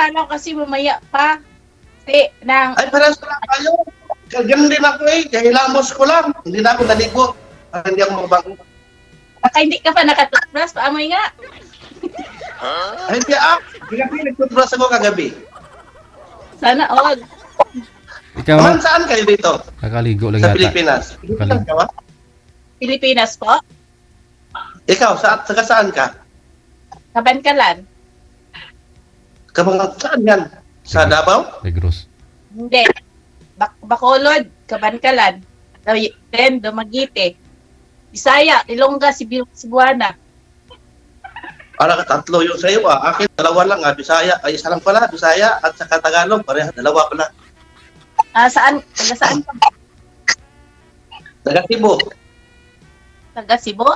paalam kasi mamaya pa. Kasi, Ay, parang lang kayo. Ganyan din ako eh. Kahilamos ko lang. Hindi na ako naligo. Para hindi ako mabango. baka hindi ka pa nakatutbrush, paamoy nga. Ay, hindi ah. Gabi, nagtutbrush ako kagabi. Sana all. Ikaw, Naman, saan kayo dito? nakaligo lang Sa yata. Pilipinas. Pilipinas ka ba? Pilipinas po, Ikaw, taga saan ka? Kabankalan. Saan yan? Sa Davao? Negros. Hindi. Bacolod, Kabankalan. Then, Dumaguete. Bisaya, Ilongga, Cebuana. Para tatlo yung sa'yo ah. Akin, dalawa lang ah. Bisaya. Ay, isa lang pala. Bisaya at saka Tagalog. Pareha, dalawa pala. Saan? Taga saan ka? Taga Cebu. Taga Cebu?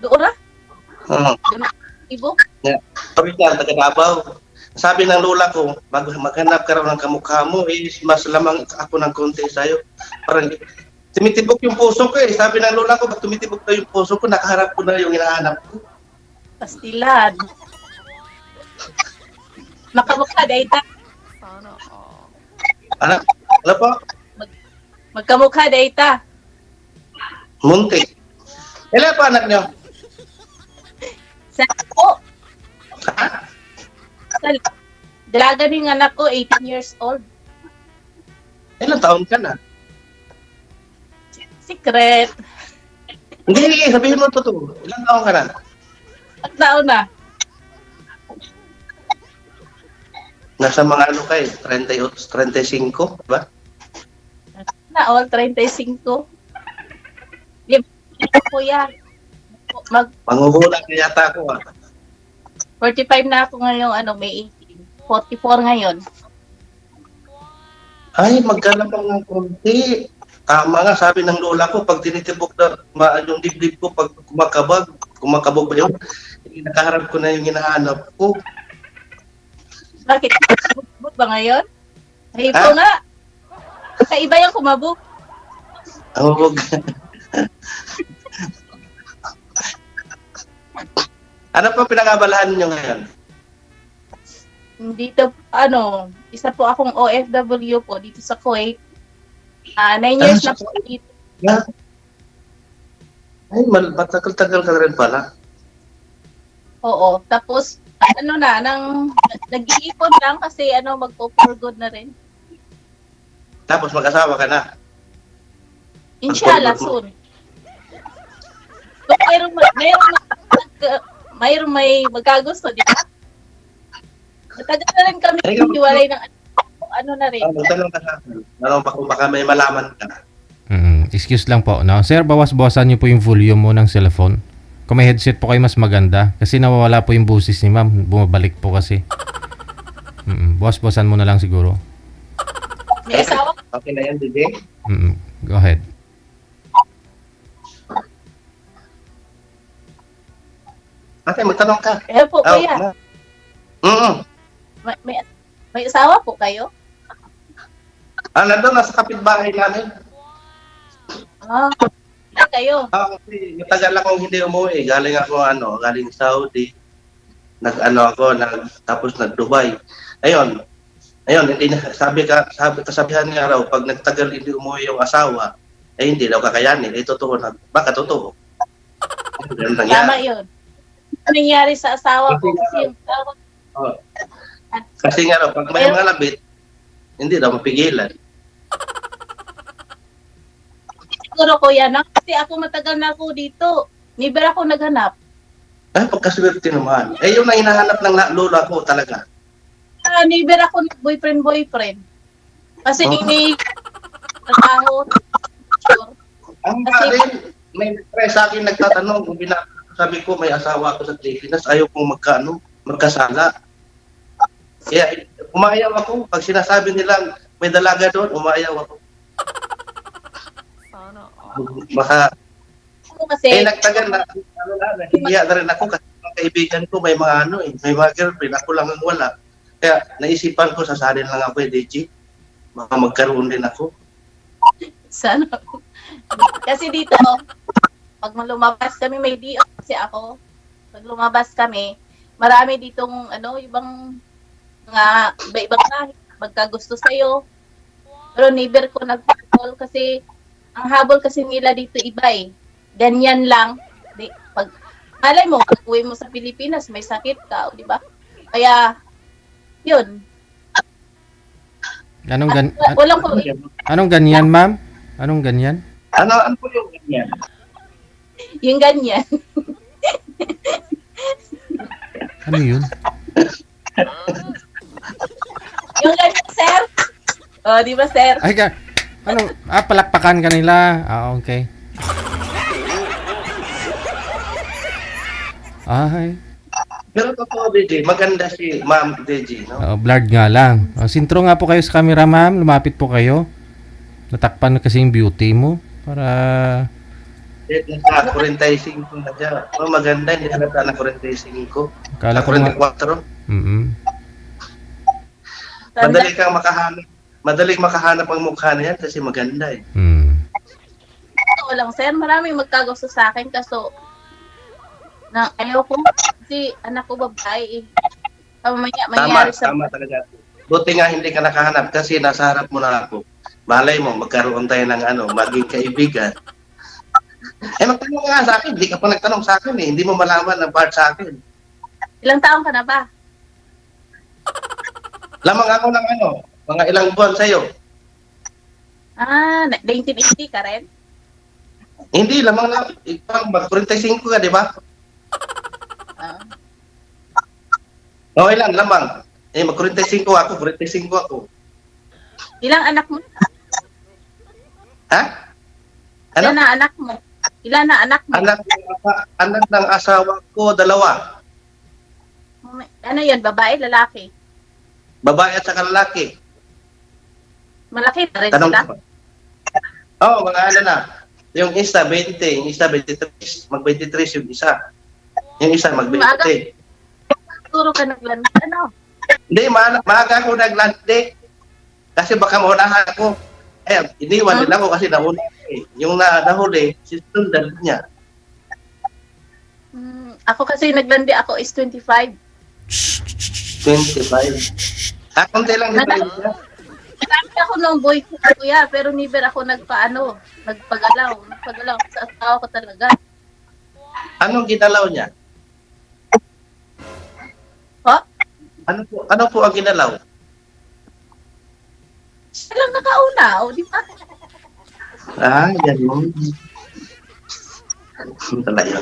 Doon na? Cebu? Yeah. Provincial, taga Davao. Sabi ng lola ko, bago maghanap ka raw ng kamukha mo, mas lamang ako ng konti sa'yo. Parang tumitibok yung puso ko eh. Sabi ng lola ko, pag tumitibok na yung puso ko, nakaharap ko na yung hinahanap ko. Pastilan. Makamukha, Daita. Ano po? Magkamukha, Daita. Munti. Ilan po anak nyo? Sa ako, Ha? dalaga ng anak ko, 18 years old. Ilang taon ka na? Secret. Hindi, sabihin mo totoo. Ilang taon ka na? At naon na. Nasa mga ano kayo? 35, diba? Naon, 35. Kuya. Manguhula ka yata ako ah. 45 na ako ngayong May 18. 44 ngayon. Ay, magkalapang ng konti. Tama nga, sabi ng lola ko, pag tinitibok na yung dibdib ko, pag kumakabog ba yun, nakaharap ko na yung hinahanap ko. Bakit? Kumabog ba ngayon? Ay, ito Ah? nga. Kaiba yung kumabog. Ang Ano pa pinag-abalahan niyo ngayon? Dito, isa po akong OFW po dito sa Kuwait. 9 years na po dito. Yeah. Ay, matagal-tagal ka rin pala. Oo. Tapos, nag-iipon lang kasi magpo-for good na rin. Tapos mag-asawa ka na. Inshallah, soon. So, mayroong may magkagusto, di ba? Matagal na rin kami hiwalay ng na rin. Magtanong ka sa akin. Baka may malaman ka. Excuse lang po. No? Sir, bawas-bawasan niyo po yung volume mo ng cellphone. Kung may headset po kayo, mas maganda. Kasi nawawala po yung busis ni ma'am. Bumabalik po kasi. Bawas-bawasan mo na lang siguro. May asawa ko. Okay na yan, Didi? Go ahead. Okay, magtanong ka. Po, kuya. May asawa po kayo? Nandun, nasa kapitbahay namin. Hindi kayo. Kasi matagal akong hindi umuwi. Galing Saudi. Tapos nag-Dubai. Ayun, hindi na, kasabihan niya raw, pag nagtagal hindi umuwi yung asawa, hindi daw kakayanin. Totoo na. Baka totoo. Tama yun. Ano nangyari sa asawa ko? Kasi yung asawa Kasi nga raw, pag may mga labit, hindi daw mapigilan. siguro kuya na kasi ako matagal na ako dito. Never ako naghanap. Ay, pagkaswerte naman. Yung na hinahanap ng lola ko talaga. Never ako boyfriend. Kasi may trabaho. Ang rin, may nag-try sa akin nagtatanong, sabi ko may asawa ako sa Pilipinas, ayaw kong magkasala. Kaya umayaw ako. Pag sinasabi nilang may dalaga doon, umayaw ako. Baka, kasi nagtagal na, nahihiya na rin ako kasi mga kaibigan ko may mga girlfriend, ako lang ang wala. Kaya naisipan ko, sasalin lang ako DJ. Baka magkaroon din ako. sana. Kasi dito, pag lumabas kami, may DO kasi ako. Pag lumabas kami, marami ditong, ibang mga iba-ibang lahi, magkagusto sa'yo. Pero never ko nag-call kasi ang habol kasi nila dito iba eh. Ganyan lang. Malay mo, pag uwi mo sa Pilipinas, may sakit ka, di ba? Kaya, yun. Walang po, Anong ganyan, ma'am? Anong ganyan? Ano po yung ganyan? yung ganyan. Ano yun? yung ganyan, sir. O, di ba, sir? Ay, ano? Palakpakan ka nila. Okay. Ay. Pero totoo, DJ, maganda si Ma'am DJ, no? Blurred nga lang. Sintro nga po kayo sa camera, ma'am. Lumapit po kayo. Natakpan na kasi yung beauty mo. Para... Nasa 45 na dyan. Maganda, hindi halata na 45. Kala ko nga... 44. Tanda. Madaling makahanap ang mukha na yan kasi maganda eh. Totoo lang, sir. Maraming magkagusto sa akin kaso na ayaw ko kasi anak ko babae eh. Mangyari sa... Tama talaga. Buti nga hindi ka nakahanap kasi nasa harap mo na ako. Malay mo, magkaroon tayo ng maging kaibigan. Magtanong ka nga sa akin. Hindi ka pa nagtanong sa akin eh. Hindi mo malaman ang part sa akin. Ilang taon ka na ba? Lamang ako ng mga ilang buwan sa'yo. 1980 ka rin? Hindi, lamang na. Ikaw, mag-45 ka, di ba? Okay lang, lamang. Mag-45 ako, 45 ako. Ilang anak mo? Ha? Ilan na anak mo? Ilan na anak mo? Anak ng asawa ko, 2. Ano yan, babae, lalaki? Babae at saka lalaki. Malaki na rin Tanong sila? ko. Mga na. Yung isa, 20. Yung isa, 23. Mag-23 yung isa. Yung isa, mag-20. Turo ka naglandi. Ano? Hindi, maaga ako naglandi. Kasi baka maunahan ako. Iniwan nila ako kasi nauna eh. Yung nahuli, si Sundan niya. Ako kasi naglandi ako is 25. 25. Konti lang dito siya. Marami ako nung boy ko, kuya, pero never ako nagpagalaw. Nagpagalaw sa asawa ko talaga. Anong ginalaw niya? Ho? Ano po ang ginalaw? Siya lang nakauna, di ba? Ganun. Talaga.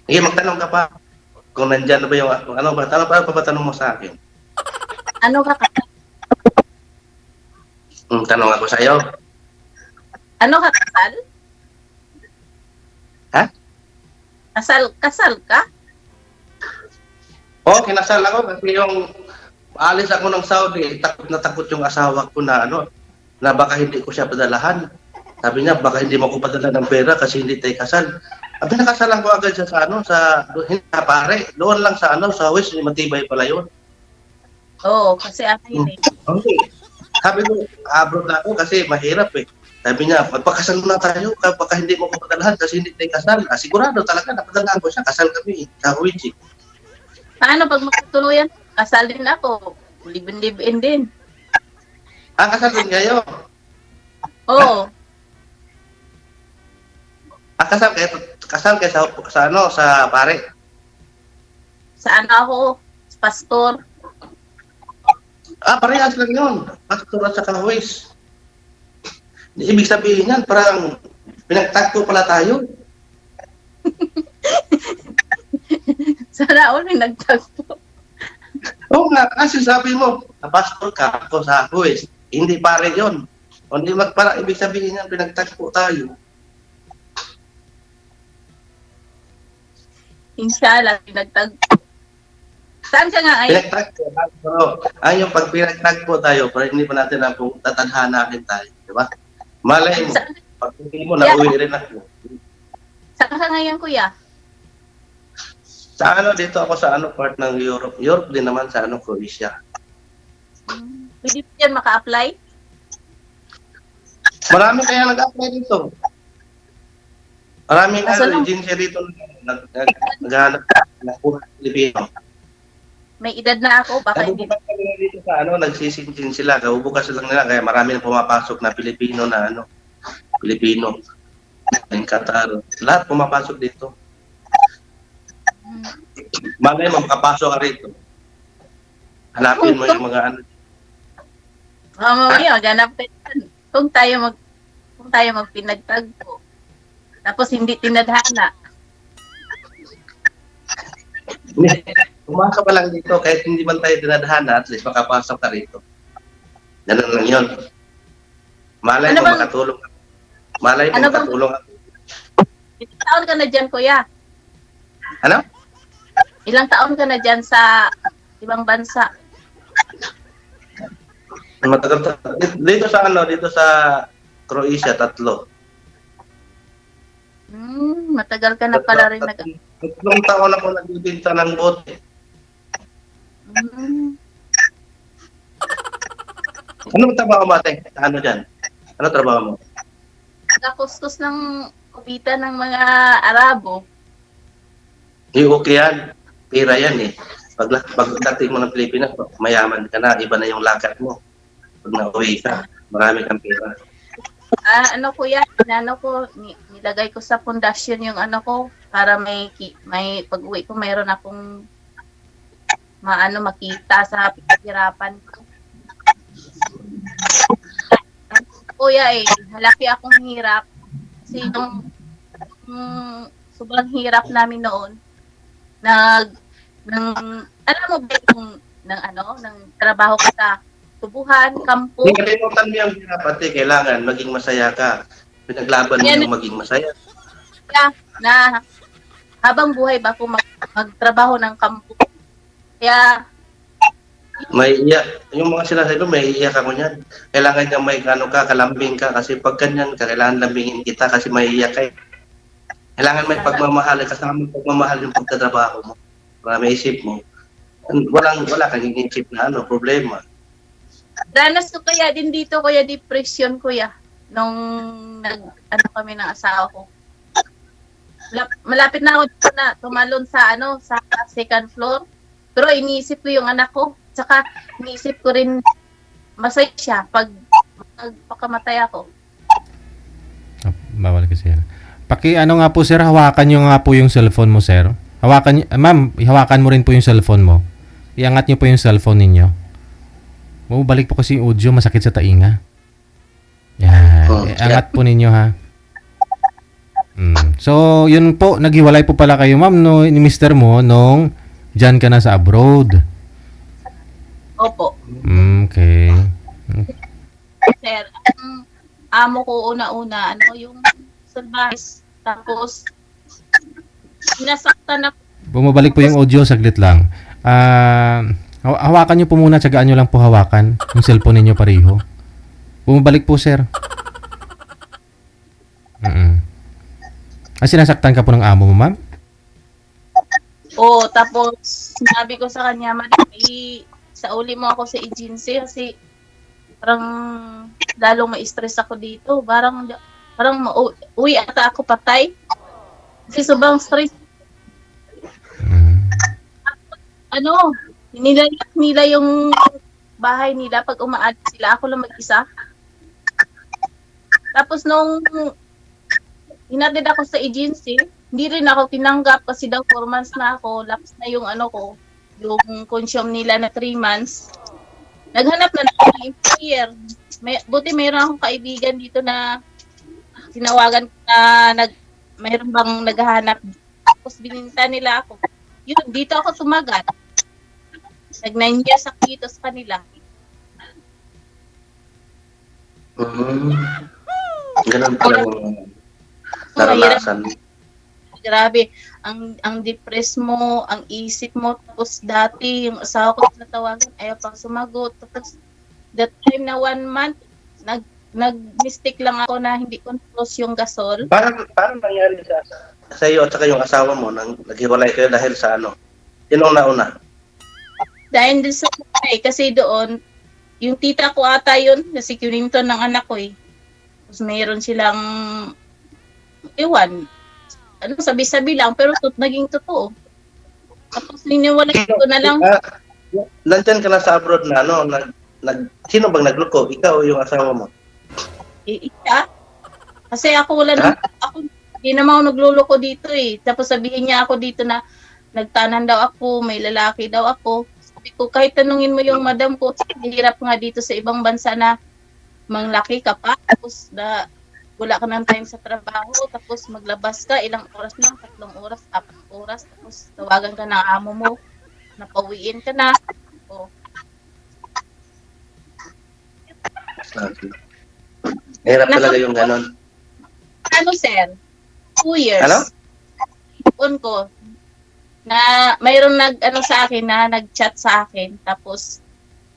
Sige, magtanong ka pa. Kung nandyan na ba yung, ano ba tanong mo sa akin? Ano ka kasal? Tanong ako sa'yo. Ano ka kasal? Ha? Kasal ka? Kinasal ako kasi yung alis ako ng Saudi, takot na takot yung asawa ko na na baka hindi ko siya padalahan. Sabi niya, baka hindi mo ko padala ng pera kasi hindi tayo kasal. Nakasalan ko agad siya sa pare. Doon lang sa West, matibay pala yun. Kasi yun eh. Okay. Sabi ko, abroad na ako kasi mahirap eh. Sabi niya, magpakasal na tayo, baka hindi mo ko padalahan kasi hindi tayo kasal. Sigurado talaga, napadalahan ko siya, kasal kami sa Huichi. Paano pag magtutuluyan? Kasal din ako. Live-in din. Kasal din kayo? Oo. Kasal kayo sa pare? Sa ako, pastor. Parehas lang yun. Pastor at saka Huwis. Ibig sabihin yan, parang pinagtagpo pala tayo. Sana all may nagtagpo. Oo nga, kasi sabi mo, pastor ka ako sa Huwis. Hindi pare yun. Hindi parang ibig sabihin yan, pinagtagpo tayo. Inshallah, pinagtagpo. Saan ka nga ngayon? Pinagtagpo. Yung pag pinagtagpo tayo, para hindi pa natin na kung tatadhanakin tayo. Di ba? Malay mo, pag hindi mo, nauwi rin ako. Saan ka ngayon, kuya? Sa dito ako sa part ng Europe. Europe din naman sa Croatia. Pwede po yan maka-apply? Marami kaya nag-apply dito. Maraming agency dito naghahanap ng Pilipino. may edad na ako, baka hindi. Kabubukas nila dito sa nagsisinsin sila. Kabubukas lang nila kaya marami nang pumapasok na Pilipino na Pilipino. Ng Qatar. Lahat pumapasok dito. Malay mo, makapasok ka rito. Hanapin mo yung mga Mamaya, ganap ka yan. Kung tayo magpinagtagpo. Tapos hindi tinadhana. Umasa pa lang dito, kahit hindi man tayo dinadhana, at least makapasok ka rito. Ganun lang yun. Malay Ano mo bang- makatulong. Malay mo Ano bang- makatulong. Ilang taon ka na dyan, kuya? Ano? Ilang taon ka na dyan sa ibang bansa? Matagal dito sa dito sa Croatia, 3. Matagal ka na pala rin nag... 3 taon ako nagbibinta ng bote. Ano trabaho mo, ate? Ano dyan? Ano trabaho mo? Nakakustos ng kubita ng mga Arabo. Okay yan. Pira yan eh. Pagdating mo ng Pilipinas, mayaman ka na. Iba na yung lakad mo. Pag nauwi ka, marami kang pera. Kuya, nilagay ko sa pundasyon yung ko para may pag-uwi ko mayroon akong makita sa pinaghirapan ko. Kuya malaki akong hirap kasi yung sobrang hirap namin noon alam mo ba yung ng trabaho ko sa tubuhan, kampo. Hindi kalimutan mo yung hirap, ate. Kailangan maging masaya ka. Pinaglaban mo yung maging masaya. Kaya na habang buhay ba ako magtrabaho ng kampo. Kaya May iyak. Yung mga sinasabi mo, may iyak ako niyan. Kailangan niya may kalambing ka. Kasi pag ganyan ka, kailangan lambingin kita kasi may iyak ka. Kailangan may pagmamahal. Kasama may pagmamahal yung pagtatrabaho mo. Para may isip mo. Wala kang inisip na problema. danas ko kaya din dito, kuya, depression, kuya. Nung kami ng asawa ko. Malapit na ako dito na tumalon sa sa second floor. Pero iniisip ko yung anak ko. Tsaka iniisip ko rin masaya siya pag magpakamatay ako. Bawal kasi yan. Nga po sir, hawakan nyo nga po yung cellphone mo sir. Ma'am, hawakan mo rin po yung cellphone mo. Iangat nyo po yung cellphone ninyo. Balik po kasi yung audio, masakit sa tainga. Yan. Angat po ninyo ha. So, yun po, naghiwalay po pala kayo ma'am ni mister mo nung dyan ka na sa abroad. Opo. Okay. Sir, ang amo ko una-una, yung salbahis. Tapos, sinasaktan ako. Bumabalik po yung audio, saglit lang. Hawakan nyo po muna, tsagaan nyo lang po hawakan yung cellphone ninyo pareho. Bumabalik po, sir. Sinasaktan ka po ng amo mo, ma'am? Oo, tapos sinabi ko sa kanya, sa uli mo ako sa agency kasi parang lalong ma-stress ako dito. Parang uwi ata ako patay. Kasi sobrang stress. Nilalak nila yung bahay nila pag umaalis sila. Ako lang mag-isa. Tapos nung hinatid ako sa agency, hindi rin ako tinanggap kasi daw 4 months na ako. Lapse na yung yung consume nila na 3 months. Naghanap na ako ng employer. Buti mayroon akong kaibigan dito na tinawagan ko na mayroon bang naghahanap. Tapos bininta nila ako. Yun, dito ako sumagat. Nag-9 years ako dito sa kanila. Ganun pala yung naranasan. Grabe, ang depress mo, ang isip mo, tapos dati yung asawa ko natawagan, ayaw pang sumagot. Tapos that time na 1 month, nag-mistake lang ako na hindi ko close yung gasol. Paano nangyari sa iyo at saka yung asawa mo nang naghiwalay kayo dahil sa Yun ang nauna? Dahil din sa kasi doon, yung tita ko ata yun, kasi kininton ng anak ko Tapos mayroon silang, sabi-sabi lang, pero naging totoo. Tapos niniwalay ko na lang. Nandyan ka na sa abroad na ano, sino bang nagloko? Ikaw o yung asawa mo? Siya. Kasi ako wala Ha? naman, hindi naman ako nagluloko dito eh. Tapos sabihin niya ako dito na nagtanan daw ako, may lalaki daw ako. Sabi ko, kahit tanungin mo yung madam ko, hirap nga dito sa ibang bansa na manglaki ka pa. Tapos wala ka ng time sa trabaho. Tapos maglabas ka, ilang oras lang, 3 oras, 4 oras. Tapos tawagan ka ng amo mo, napawiin ka na. O, Hirap talaga yung ganon. ano sir? 2 years. Ano? On ko na mayroong sa akin na nag-chat sa akin tapos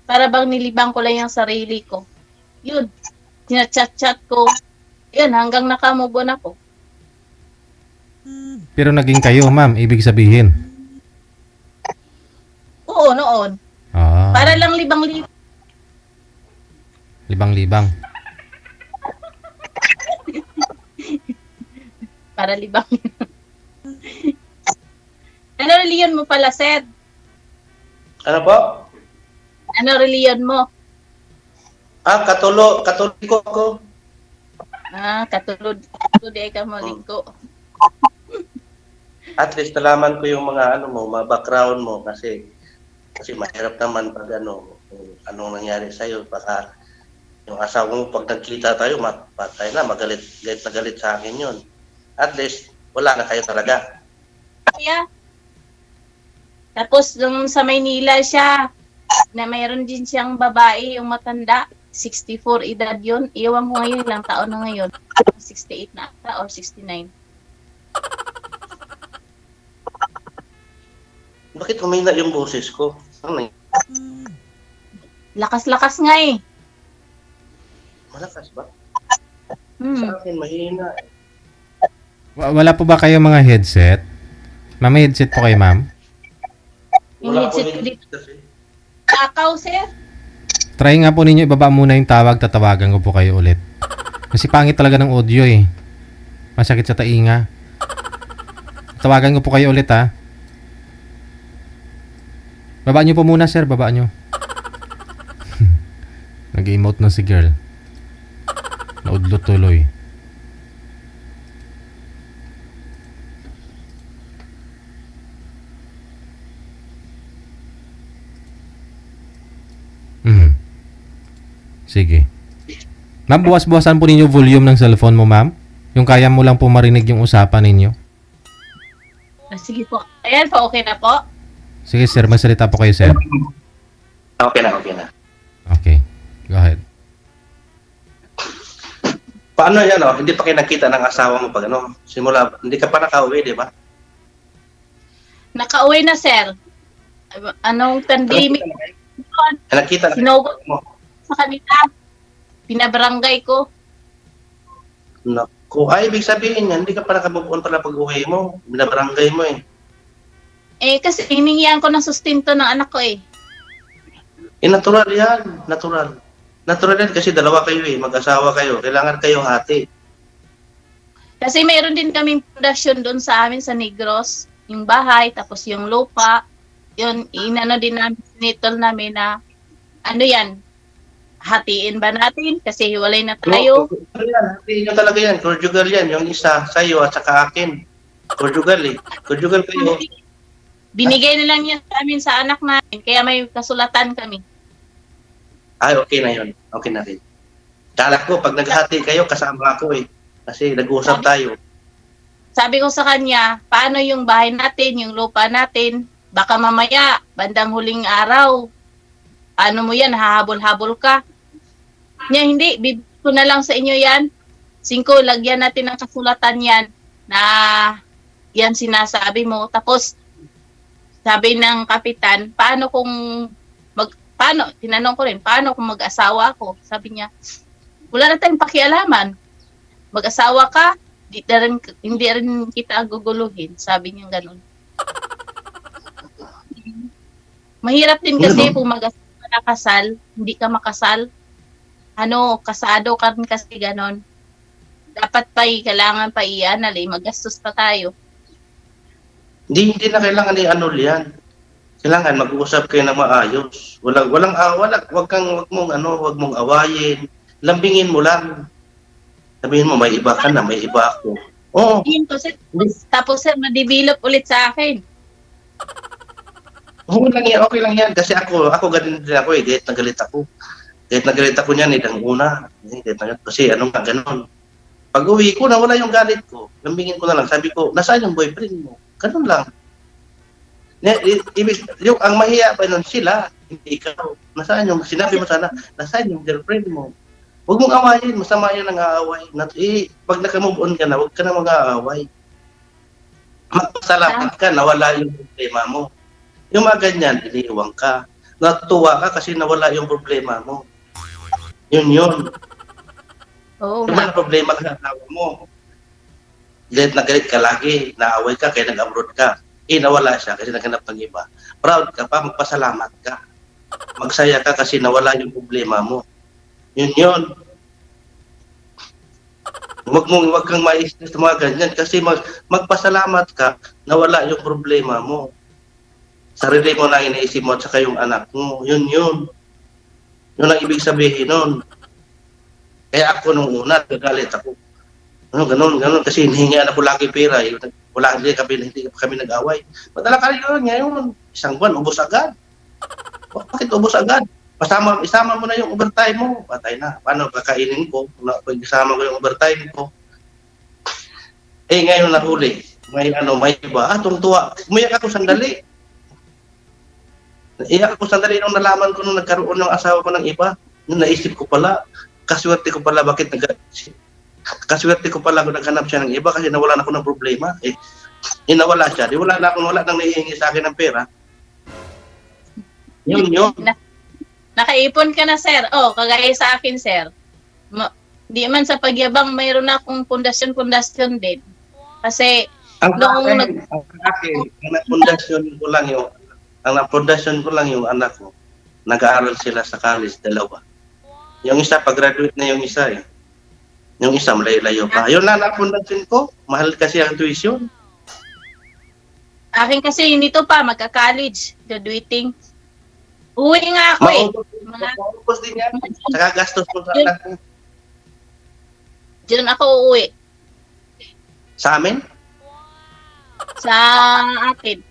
para bang nilibang ko lang yung sarili ko. Yun. Chat ko. Yun, hanggang nakamove on ako. Pero naging kayo, ma'am, ibig sabihin. Oo, noon. Ah, Para lang libang-libang. libang-libang. Para libang. Ano reliyon mo pala, sir? Ano po? Ano reliyon mo? Katoliko ako. Katulad ay ka malingko. At least nalaman ko yung mga mga background mo kasi mahirap naman pag kung anong nangyari sa iyo baka yung asawa mo pag nagkita tayo patay na galit na galit sa akin yun. At least wala na kayo talaga. Kaya, tapos nung sa Maynila siya, na mayroon din siyang babae, yung matanda, 64 edad yun. Iwan ko ngayon, ilang taon na ngayon. 68 na ata or 69. Bakit humina yung boses ko? Ano? Lakas-lakas nga eh. Malakas ba? Hmm. Sa akin mahina. Wala po ba kayo mga headset? Ma'am, may headset po kayo, ma'am? Yung Wala ko headset ko dito. kasi. Takaw, sir. Try nga po ninyo, ibaba muna yung tawag, tatawagan ko po kayo ulit. Kasi pangit talaga ng audio eh. Masakit sa tainga. Tawagan ko po kayo ulit ha. Baba nyo po muna sir, baba nyo. Nag-emote na si girl. Naudlot tuloy. Sige. Ma'am, buwas-buwasan po ninyo volume ng cellphone mo, ma'am. Yung kaya mo lang po marinig yung usapan ninyo. Sige po. Ayan po, okay na po. Sige, sir. Masalita po kayo, sir. Okay na. Okay. Go ahead. Paano yan Hindi pa kayo nakita ng asawa mo pag simula, hindi ka pa nakauwi, di ba? Nakauwi na, sir. Anong pandemic? Nakita na Sinugod mo. sa kanila. Pinabarangay ko. Naku, ibig sabihin yan, hindi ka pa nakamove on pala pag-uwi mo. Binabarangay mo eh. Kasi hiningihan ko ng sustento ng anak ko eh. Natural yan. Natural. Natural yan kasi dalawa kayo mag-asawa kayo. Kailangan kayo hati. Kasi mayroon din kaming pundasyon doon sa amin sa Negros. Yung bahay, tapos yung lupa. Yun, inano din namin, sinitol namin na, yan, hatiin ba natin? Kasi hiwalay na tayo. Hatiin nyo talaga yan. Conjugal yan. Yung isa sa'yo at saka akin. Conjugal eh. Conjugal kayo. Binigay na lang yan sa amin sa anak namin. Kaya may kasulatan kami. Okay na yun. Okay na rin. Kala ko, pag naghati kayo, kasama ako eh. Kasi nag-uusap tayo. Sabi ko sa kanya, paano yung bahay natin, yung lupa natin? Baka mamaya, bandang huling araw, ano mo yan, hahabol-habol ka. Niya, hindi, bibigyan ko na lang sa inyo yan. 5, lagyan natin ng kasulatan yan na yan sinasabi mo. Tapos, sabi ng kapitan, tinanong ko rin, paano kung mag-asawa ako? Sabi niya, wala na tayong pakialaman. Mag-asawa ka, hindi rin kita guguluhin. Sabi niya ganun. Mahirap din kasi kung mag-asawa na kasal, hindi ka makasal. Kasado ka rin kasi ganon. Dapat kailangan pa ianal magastos pa tayo. Hindi na kailangan i-annul yan. Kailangan mag-uusap kayo ng maayos. Wag mong awayin. Lambingin mo lang. Sabihin mo, may iba ka na, may iba ako. Oo. Yun ko, sir. Tapos, sir, ma-develop ulit sa akin. Okay lang yan. Kasi ako ganun din ako eh. Kahit nagalit ako. Kahit nagalit ako niyan, idang una. Kasi ano nga, ganun. Pag uwi ko, nawala yung galit ko. Lambingin ko na lang. Sabi ko, nasaan yung boyfriend mo? Ganun lang. Ang mahiya pa nun sila, hindi ikaw. Nasaan yung, sinabi mo sana, nasaan yung girlfriend mo? Huwag mong awayin, masama yun ang aaway. Pag naka-move on ka na, huwag ka na mag-aaway. Magpasalamat ka, nawala yung problema mo. Yung mga ganyan, iniiwang ka. Natuwa ka kasi nawala yung problema mo. Yun. Oo Yung nga. mga problema ka sa asawa mo. Galit na galit ka lagi, naaway ka, kaya nag-abroad ka. Nawala siya kasi naghanap ng iba. Proud ka pa, magpasalamat ka. Magsaya ka kasi nawala yung problema mo. Yun. Huwag kang ma-stress sa mga ganyan kasi magpasalamat ka, nawala yung problema mo. Sarili mo na iniisip mo at saka yung anak mo. Yun. Yun ang ibig sabihin nun. Kaya ako nung una, nagalit ako. Ganun. Kasi hinihingian ako lagi pera. Hindi kami nag-away. Madala ka rin yun. Ngayon, isang buwan, ubos agad. Bakit ubos agad? Isama mo na yung overtime mo. Patay na. Paano kakainin ko? Pag isama ko yung overtime ko. Ngayon nahuli. May iba. Tungtuwa. Umiyak ako sandali. Iyak ako sandali nung nalaman ko nung nagkaroon ng asawa ko ng iba. Nung naisip ko pala, kaswerte ko pala kung naghanap siya ng iba kasi nawalan ako ng problema. Nawala siya. Wala nang nahihingi sa akin ng pera. Yun. Nakaipon ka na, sir. Kagaya sa akin, sir. Di man sa pagyabang, mayroon na akong pundasyon din. Kasi, Ang akin, ang napundasyon ko lang yung anak ko. Nag-aaral sila sa college, 2. Yung isa, pag-graduate na yung isa eh. Yung isa, malayo pa. Yun na napundasyon ko. Mahal kasi ang tuition. akin kasi nito pa, magka-college, graduating. Uwi nga ako Maubos din yan. Saka gastos ko sa anak ko. Diyan ako uuwi. Sa amin? Sa atin.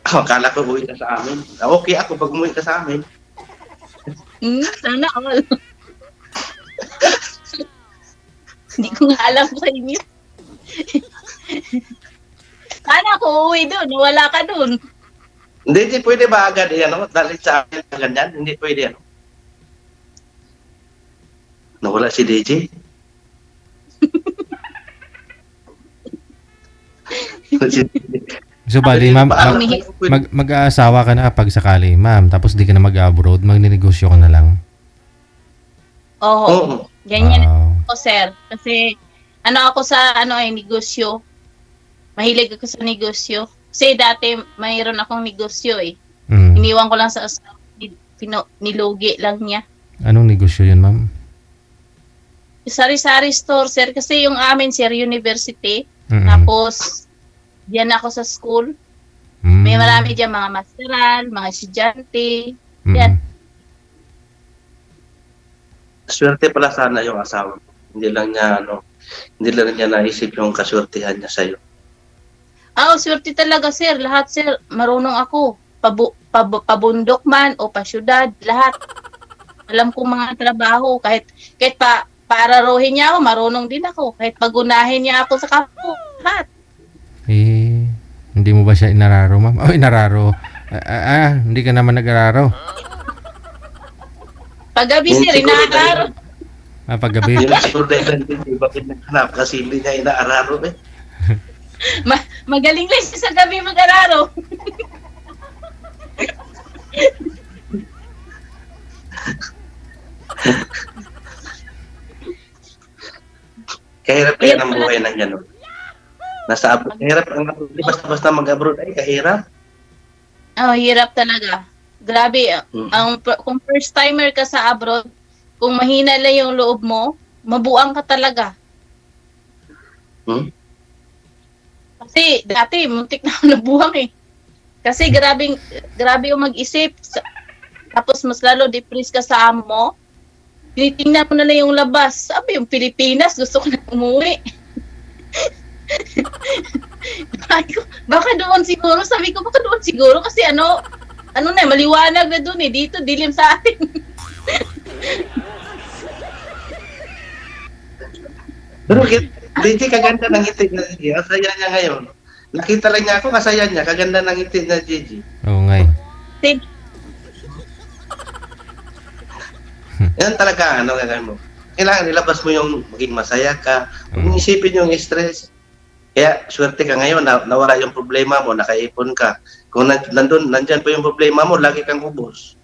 Akala ko uwi ka sa amin. Okay ako pag umuwi ka sa amin. Sana all. Hindi ko nga alam sa inyo. Sana ako uuwi doon. Wala ka doon. Hindi pwede ba agad dahil sa amin ganyan? Hindi pwede Nawala si DJ. So, bali, ma'am, mag-aasawa ka na kapag sakali, ma'am. Tapos di ka na mag-abroad, magninegosyo ka na lang. Oo. Ganyan ako, sir. Kasi, ako sa, negosyo. Mahilig ako sa negosyo. Kasi dati, mayroon akong negosyo eh. Iniwan ko lang sa asawa. Nilugi lang niya. Anong negosyo yun, ma'am? Sari-sari store, sir. Kasi yung amin, sir, university. Tapos, diyan ako sa school. May marami dyan mga masteral, mga estudyante. Yan. Swerte pala sana yung asawa. Hindi lang niya naisip yung kaswertihan niya sa'yo. Swerte talaga, sir. Lahat, sir. Marunong ako. Pabundok man o pasyudad, lahat. Alam kong mga trabaho. Kahit pararuhin niya ako, marunong din ako. Kahit pagunahin niya ako sa kapo, lahat. Hindi mo ba siya inararo, ma'am? Inararo. Hindi ka naman nag-araro. Paggabi, sir, inaararo. Paggabi. Hindi na siguro dahil hindi bakit naghanap kasi hindi niya inaararo eh. Magaling lang siya sa gabi mag-araro. Kahirap kaya ng buhay ng gano'n. Nasa abroad. Kahirap basta mag-abroad ay kahirap. Hirap talaga. Grabe. Kung first timer ka sa abroad, kung mahina lang yung loob mo, mabuang ka talaga. Kasi dati, muntik na ako nabuhang eh. Kasi grabe yung mag-isip. Tapos mas lalo depressed ka sa amo mo. Tinitingnan mo na lang yung labas. Sabi yung Pilipinas, gusto ko na umuwi. Baka doon siguro. Sabi ko, baka doon siguro. Kasi ano na, maliwanag na doon eh. Dito, dilim sa atin. Pero Gigi, kaganda ng ngiti na Gigi. Ang saya niya ngayon. Nakita lang niya ako, kasaya niya. Kaganda ng ngiti na Gigi. Oo nga eh. Thank Yan talaga, ano gagawin mo. Kailangan ilabas mo yung maging masaya ka. Huwag mong isipin yung stress. Kaya, swerte ka ngayon, nawala yung problema mo, nakaipon ka. Kung nandyan pa yung problema mo, lagi kang ubos.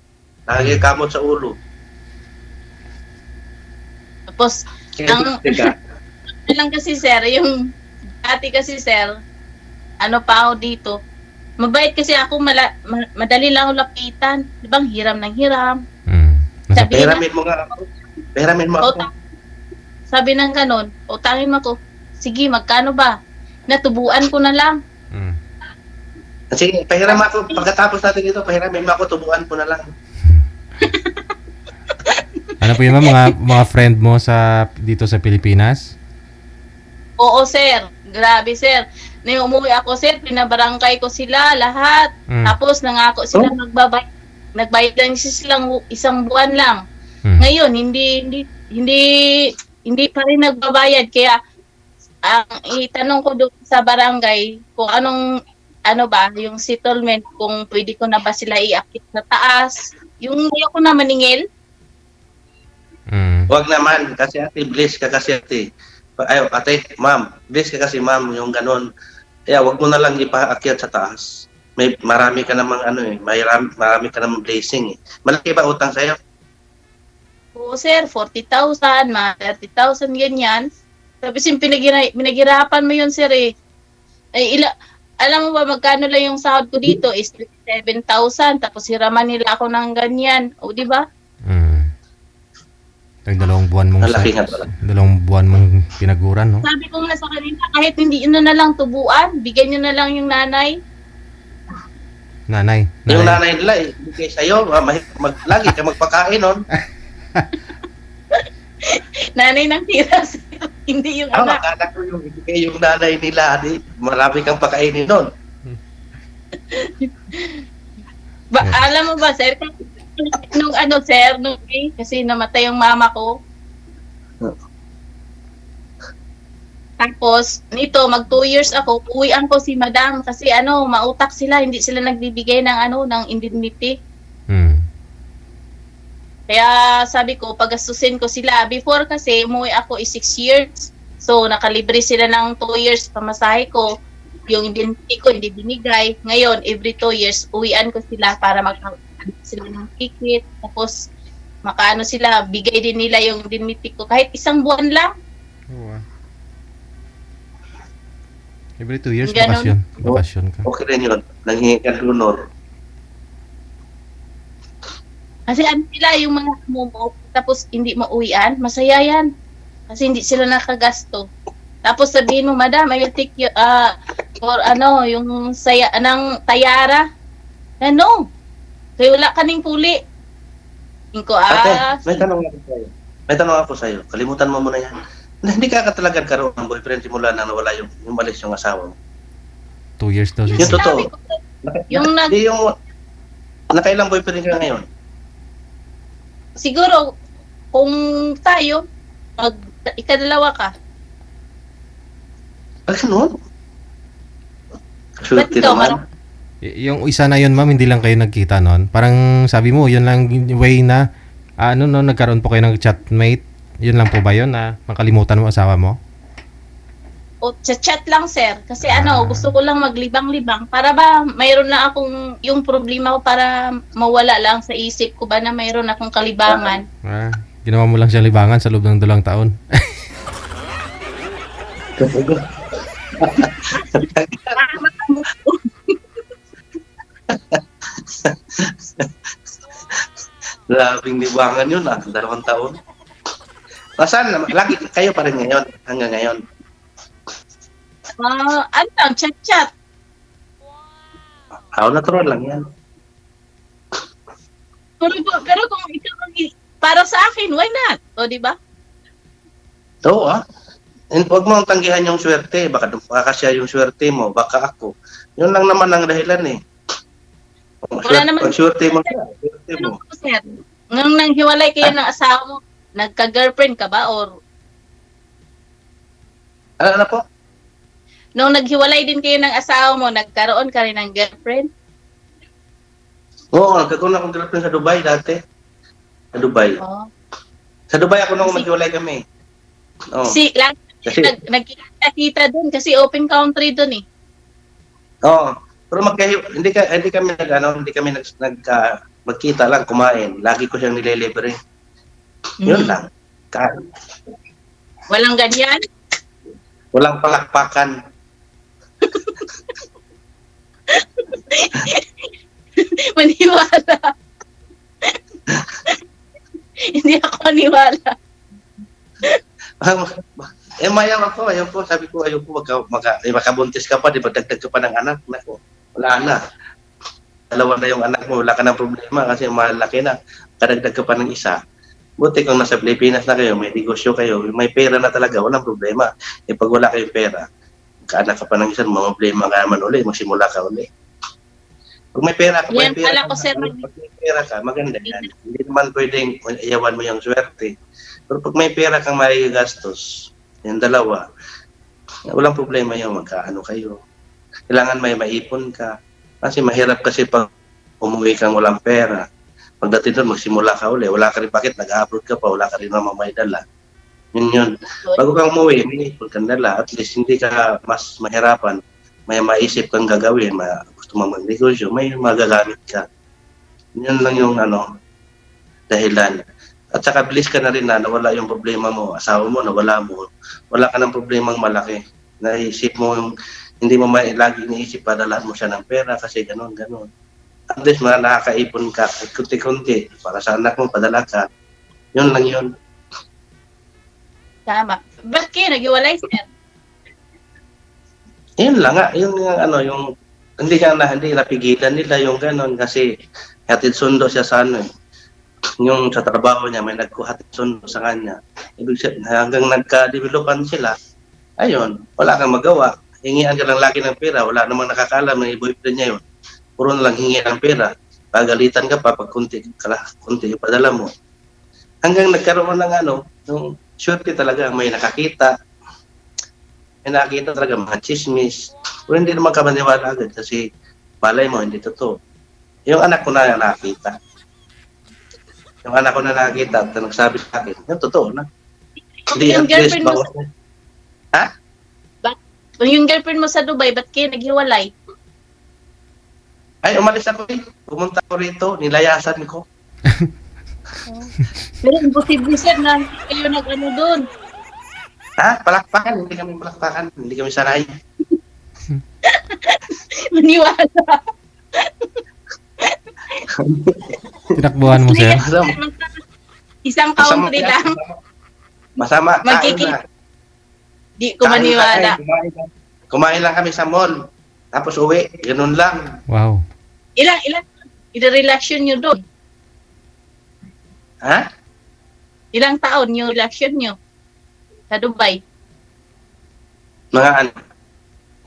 Lagi kamot sa ulo. Tapos, Kaya, swerte ka. lang kasi sir, yung dati kasi sir, ano pa ako dito, mabait kasi ako, madali lang ako lapitan. Di ba, hiram ng hiram. Sabi na, Pahiramin mo nga ako. Pahiramin mo ako. sabi ng kanon, utangin mo ako, sige, magkano ba? Natubuan ko na lang. Sige, pahiram ako. Pagkatapos natin ito, pahiramin mo ako, tubuan ko na lang. Ano po yun ma'am, mga friend mo dito sa Pilipinas? Oo sir, grabe sir. Nung umuwi ako sir, pinabarangay ko sila lahat. Tapos nangako sila nagbayad lang silang isang buwan lang. Ngayon hindi pa rin nagbabayad, kaya ang itanong ko doon sa barangay kung ano ba yung settlement, kung pwede ko na ba sila iakit sa taas. Yung ayoko na maningil. Huwag naman, kasi ate, bless ka kasi ate. Ay, ate, ma'am, bless ka kasi ma'am, yung ganon. Kaya huwag mo na lang ipaakyat sa taas. May marami ka namang marami ka namang blessing eh. Malaki ba utang sa'yo? Oo sir, 40,000, mga 30,000 ganyan. Tapos yung pinaghirapan mo yun sir eh. Alam mo ba magkano lang yung sahod ko dito is 7,000, tapos hiraman nila ako ng ganyan. O di ba? Dalawang buwan mong Malaki nga pala. dalawang buwan mong pinaguran, no? Sabi ko nga sa kanila, kahit hindi yun na lang tubuan, bigyan nyo na lang yung nanay. Nanay. Yung nanay nila, ibigay sa'yo, lagi ka magpakain nun. Nanay ng tira, hindi yung anak. Akala ko yung ibigay yung nanay nila, di, marami kang pakainin nun. Alam mo ba, sir, nung sir, kasi namatay yung mama ko. Tapos, nito, mag 2 years ako, uwian ko si madam kasi mautak sila, hindi sila nagbibigay ng indemnity. Kaya sabi ko, pagastusin ko sila. Before kasi, umuwi ako is 6 years. So, nakalibre sila ng 2 years pamasahe ko. Yung indemnity ko, hindi binigay. Ngayon, every 2 years, uwian ko sila para sila ng ticket. Tapos, makaano sila, bigay din nila yung indemnity ko. Kahit isang buwan lang. Every 2 years, Ganon. bakasyon ka. Okay rin yun. Nanghingi ka ng honor. Kasi sila yung mga mumo, tapos hindi mauwian, masaya yan. Kasi hindi sila nakagasto. Tapos sabihin mo, madam, I will take you, for yung saya, tayara. Kaya wala kaning puli. Ko, Ate, may tanong ako sa'yo. Kalimutan mo muna yan. Hindi ka talaga karoon ng boyfriend simula na nawala yung umalis yung asawa mo. 2 years daw Yung siya. totoo. Yung Nakailang boyfriend ka ngayon? siguro, kung tayo, ikadalawa ka. Ganun? Ba't Swerte ikaw, naman. Yung isa na yun, ma'am, hindi lang kayo nagkita noon. Parang sabi mo, yun lang yung way na, nagkaroon po kayo ng chatmate. Yun lang po ba yun na makalimutan mo asawa mo? O chat lang sir, kasi gusto ko lang maglibang-libang para ba mayroon na akong yung problema ko, para mawala lang sa isip ko ba na mayroon akong kalibangan. Ginawa mo lang siya libangan sa loob ng 2 taon. Grabing libangan yun 2 taon. Nasaan naman? Lagi kayo pa rin ngayon, hanggang ngayon. Chat-chat. Natural lang yan. Pero kung ikaw, para sa akin, why not? O, di ba? Oo And huwag mo tanggihan yung swerte. Baka siya yung swerte mo, baka ako. Yun lang naman ang dahilan eh. Wala naman. Pag swerte mo siya, swerte Ano mo. po, sir? Nung nanghiwalay kayo ng asawa mo, nagka-girlfriend ka ba? Or Ano po? nung naghiwalay din kayo ng asawa mo, nagkaroon ka rin ng girlfriend? Oo, nagkaroon akong girlfriend sa Dubai dati. Sa Dubai. Oh. Sa Dubai ako nung maghiwalay kami. Oo. Lang, Kasi, nagkita doon kasi open country doon eh. oo. Pero hindi kami magkita lang, kumain. Lagi ko siyang nililibre. Yun lang. Walang ganyan? Walang palakpakan. Maniwala. Hindi ako maniwala. Mayaw ako. Ayaw po. Sabi ko, ayaw po. Makabuntis ka pa. Di ba dagdag ka pa ng anak? Nako, wala na. Dalawa na yung anak mo. Wala ka ng problema kasi malaki na. Kadagdag ka pa ng isa. Buti kung nasa Pilipinas na kayo, may negosyo kayo, may pera na talaga, walang problema. Pag wala kayong pera, kaanak ka pa ng isa, mga problema ka naman uli, magsimula ka uli. Pag may pera ka, Yan pala ko, sir. pag may pera ka, maganda yan. Hindi naman pwedeng iyawan mo yung swerte. Pero pag may pera kang may gastos, yung dalawa, walang problema yung magkaano kayo. Kailangan may maipon ka. Kasi mahirap kasi pag umuwi kang walang pera. Pagdating doon, magsimula ka uli. Wala ka rin, bakit nag-upload ka pa, wala ka rin naman may dala. Yun. Bago kang umuwi, may ipon kang dala. At least hindi ka mas mahirapan. May maisip kang gagawin, gusto mo mag-negosyo, may magagamit ka. Yun lang yung dahilan. At saka bilis ka na rin na nawala yung problema mo. Asawa mo, nawala mo. Wala ka ng problemang malaki. Naisip mo yung, hindi mo lagi iniisip, padalaan mo siya ng pera kasi ganon. At least nakakaipon ka, kunti-kunti, para sa anak mo, padala ka. Yun lang yun. Tama. Ba't kayo naghiwalay, sir? Yun lang nga, yung hindi napigilan nila yung ganon kasi hatid sundo siya sa yung sa trabaho niya, may nagkuhatid sundo sa kanya. Ibig sabihin, hanggang nagka-developan sila, ayun, wala kang magawa. Hingian ka lang lagi ng pera, wala namang nakakaalam na boyfriend niya yun. Puro na lang hingi ng pera. Pagalitan ka pa pag kunti yung padala mo. Hanggang nagkaroon ng yung swerte talaga, may nakakita. May nakakita talaga mga chismis. Pero hindi naman ka maniwala agad kasi malay mo, hindi totoo. Yung anak ko na nakakita. Yung anak ko na nakakita at nagsabi sa akin, yung totoo na. Hindi Yung at least girlfriend mo bawas na. Ha? Yung girlfriend mo sa Dubai, ba't kayo naghiwalay? Ay, umalis ako pumunta ko rito, nilayasan ko. Pero imposible, sir, na hindi kayo nag-ano doon. Ha? Palakpakan, hindi kami palakpakan, hindi kami sanay. Maniwala. Tinakbuhan mo, sir? Isang country lang. Masama, kain na. Di ko maniwala. Kumain lang kami sa mall. Tapos uwi, ganun lang. Wow. Ilang relasyon nyo doon? Ha? Ilang taon yung relasyon nyo sa Dubai? Mga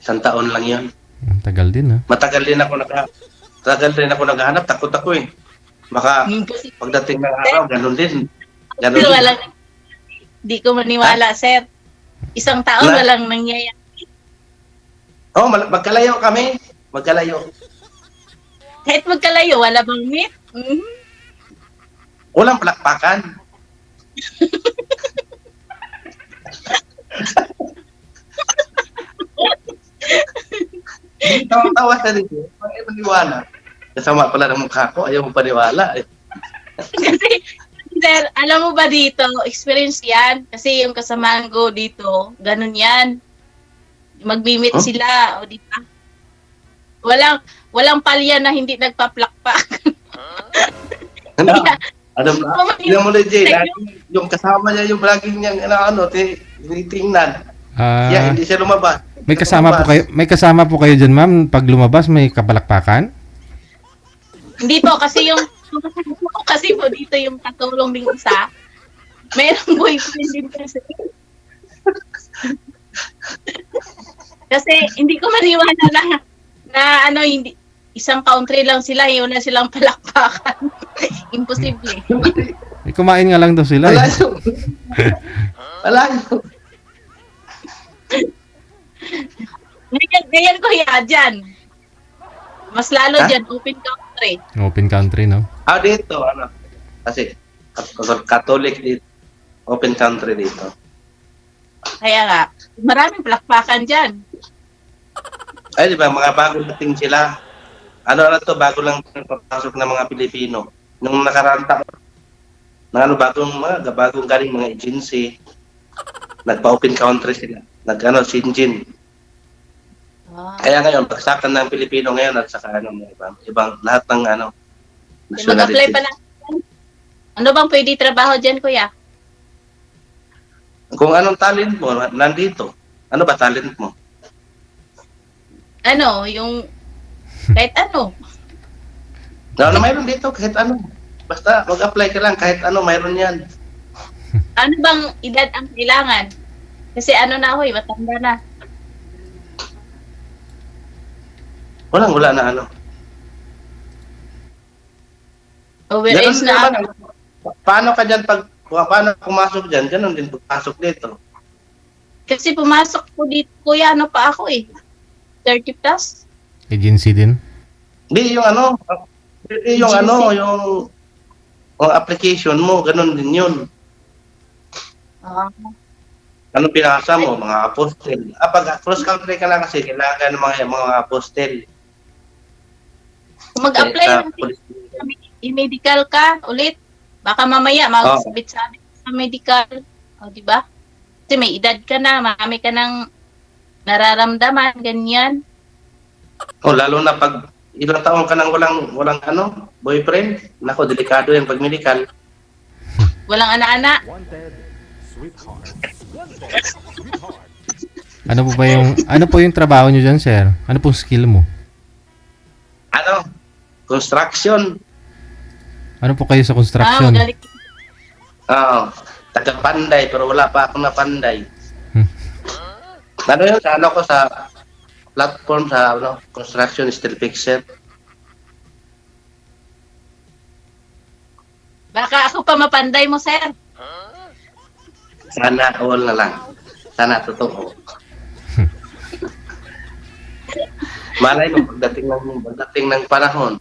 1 taon lang yun. Ang tagal din, ha? Matagal din ako naghahanap, takot ako eh. Baka Kasi pagdating ng araw, ganun din. pero walang, di ko maniwala, sir. Isang taon Na? walang nangyayari. Oh, magkalayo kami. Magkalayo. Kahit magkalayo, wala bang meet? Walang palakpakan. Tawa sa dito. Ay, maniwala. Kasama pala ng mukha ko. Ayaw mo paniwala. Eh. Kasi, sir, alam mo ba dito, experience yan. Kasi yung kasamahan ko dito, ganun yan. Magmi-meet Huh? sila, o di ba? Walang palya na hindi nagpaplakpak. Ano? Kaya, Alam mo na, Jay, yung kasama niya, yung laging niyang tinitingnan. Kaya hindi siya lumabas. May kasama po kayo diyan, ma'am, pag lumabas may kapalakpakan? Hindi po, kasi yung kasi po dito yung katulong ding isa. Merong boyfriend din kasi. Kasi hindi ko maniwala na ano, hindi, isang country lang sila, yun na silang palakpakan. Imposible. Eh, kumain nga lang daw sila. Wala Eh. yun. Wala yun. Ngayon ko dyan. Mas lalo Ha? dyan, open country. Open country, no? Dito, ano, kasi Catholic dito, open country dito. Kaya nga, maraming palakpakan dyan. Ay, di ba, mga bagong dating sila. Ano to, bago lang papasok ng mga Pilipino. Nung nakaraan taon, na ano, bagong galing mga agency, nagpa-open country sila. Sinjin. Ah. Kaya ngayon, pagsakan ng Pilipino ngayon at saka ibang lahat ng Mag-apply pa nationality. lang. Ano bang pwede trabaho dyan, kuya? Kung anong talent mo, nandito. Ano ba talent mo? Ano, yung kahit ano. Mayroon dito kahit ano. Basta mag-apply ka lang kahit ano, mayroon yan. Ano bang edad ang kailangan? Kasi ano na ako matanda na. Wala na ano. Overage Ganun na ako. naman. Paano ka dyan paano pumasok dyan? Ganun din pagpasok dito. Kasi pumasok ko dito, kuya, ano pa ako 30 plus? Agency din. Hindi yung Agency. yung application mo, ganun din yun. Ah. Ano pinasa mo? Mga apostle. Pag cross country ka lang kasi, kailangan ng mga apostle. Kung mag-apply Sa lang police. i-medical ka ulit, baka mamaya magsabit-sabit sa medical. O, di ba? Kasi may edad ka na, marami ka ng nararamdaman, ganyan. Lalo na pag ilang taon ka nang walang boyfriend. Nako, delikado yan pag medical. Walang ana-ana. Ano po yung trabaho niyo diyan, sir? Ano pong skill mo? Construction. Ano po kayo sa construction? Magaling. Taga-panday, pero wala pa akong napanday. Hmm. Ano yun, sa platform sa construction steel fixer. Baka ako pa mapanday mo, sir. Sana all na lang. Sana totoo. Malay mo, pagdating ng panahon,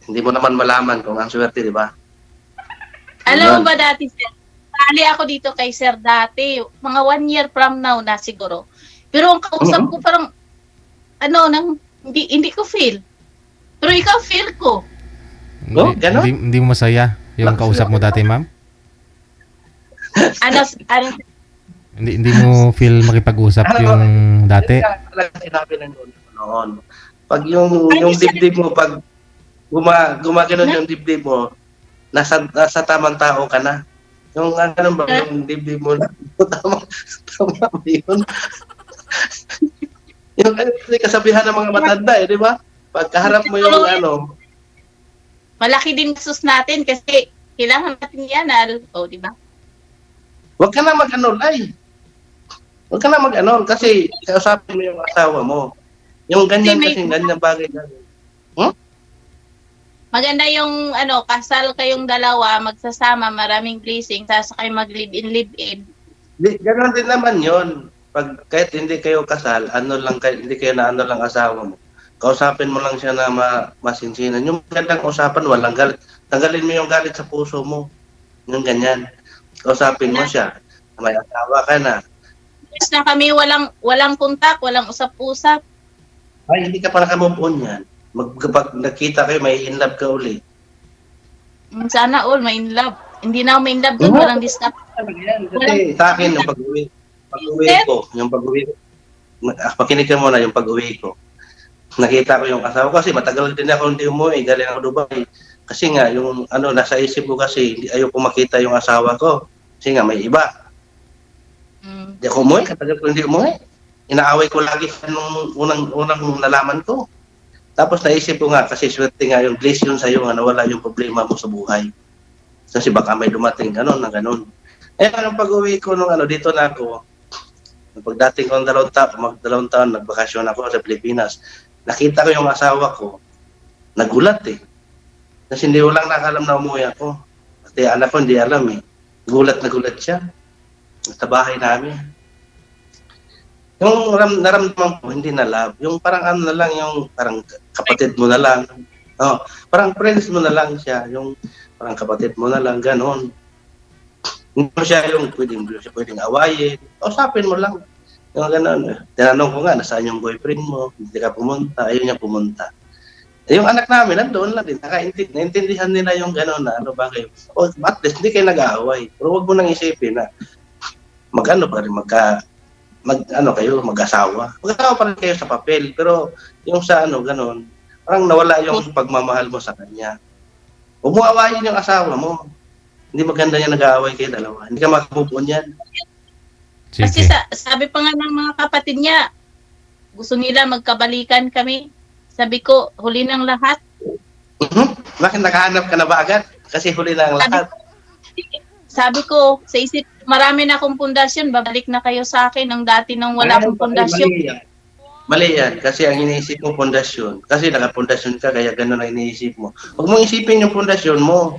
hindi mo naman malaman kung ang swerte, di ba? Alam mo ba dati, sir? Sali ako dito kay sir dati. Mga 1 year from now na siguro. Pero ang kausap ko parang, hindi ko feel. Pero ikaw feel ko. Ganon? Hindi mo masaya yung kausap mo dati, ma'am? Ano, Hindi mo feel makipag-usap yung dati? Kaya talaga sinabi ng noon. Pag yung dibdib mo, pag gumaganon yung dibdib mo, nasa tamang tao ka na. Yung yung dibdib mo, tama ba yun? Yung kasabihan ng mga matanda, di ba? Pagkaharap mo yung malaki din sus natin kasi kailangan natin yan, di ba? Huwag ka na Lai. Huwag ka na kasi kausapin mo yung asawa mo. Yung ganyan ganyan bagay. Maganda yung kasal kayong dalawa, magsasama, maraming blessing, tapos kayo mag-live-in. Ganon din naman yon. Pag kahit hindi kayo kasal, hindi kayo na lang asawa mo. Kausapin mo lang siya na masinsinan. Yung gandang usapan, walang galit. Tanggalin mo yung galit sa puso mo. Yung ganyan. Kausapin mo siya. May asawa ka na. Yes na kami, walang kontak, walang usap-usap. Ay, hindi ka pa nakamove on yan. Kapag nakita kayo, may in love ka uli. Sana all, may in love. Hindi na ako may in love doon, walang discount. Kasi sa akin, yung pag-uwi ko, makinig ka muna yung pag-uwi ko. Nakita ko yung asawa ko kasi matagal din ako hindi umuwi, galing ako Dubai. Kasi nga, yung nasa isip ko kasi, ayaw ko makita yung asawa ko. Kasi nga, may iba. Hindi ako umuwi, katagal ko hindi umuwi. Inaaway ko lagi nung unang nalaman ko. Tapos naisip ko nga, kasi swerte nga yung bliss yun sa'yo nga nawala yung problema mo sa buhay. Kasi baka may dumating ganon na ganon. Eh, anong pag-uwi ko nung dito na ako, pagdating ko ng 2 taon, nagbakasyon ako sa Pilipinas, nakita ko yung asawa ko, nagulat eh. Kasi hindi ko lang nakalam na umuwi ako. Pati anak ko hindi alam eh. Gulat na gulat siya. Sa bahay namin. Yung naramdaman ko, hindi na love. Yung parang na lang, yung parang kapatid mo na lang. Oh, parang friends mo na lang siya. Yung parang kapatid mo na lang, ganon. Hindi mo siya yung pwedeng awayin. Usapin mo lang. Yung ganon. Tinanong ko nga, nasaan yung boyfriend mo? Hindi ka pumunta. Ayaw niya pumunta. Yung anak namin, nandoon lang din. Naintindihan nila yung ganon na ba kayo. At least, hindi kayo nag-aaway. Pero huwag mo nang isipin na mag-ano pa rin, mag-asawa. Mag-asawa pa rin kayo sa papel, pero yung sa ganon, parang nawala yung pagmamahal mo sa kanya. Huwag mo awayin yung asawa mo. Hindi maganda yung nag-aaway kayo dalawa. Hindi ka makamove on yan. Kasi Sige. sabi pa nga ng mga kapatid niya, gusto nila magkabalikan kami. Sabi ko, huli ng lahat. Bakit nakahanap ka na ba agad? Kasi huli na ang lahat. Sabi ko, sa isip, marami na akong pundasyon, babalik na kayo sa akin ang dati nang wala akong pundasyon. Mali yan. Kasi ang iniisip mo pundasyon. Kasi nakapundasyon ka, kaya gano'n ang iniisip mo. Huwag mong isipin yung pundasyon mo.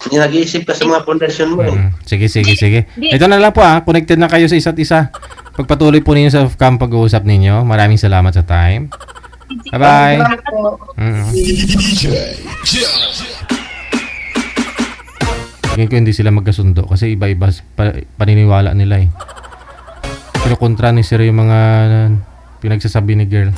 Nag-iisip ka sa mga pundasyon mo. Sige. Ito na lang po connected na kayo sa isa't isa. Pagpatuloy po ninyo sa cam pag-uusap ninyo. Maraming salamat sa time. Bye-bye. Tingin ko hindi sila magkasundo kasi iba-iba paniniwala nila eh. Kinukontra ni sir yung mga pinagsasabi ni girl.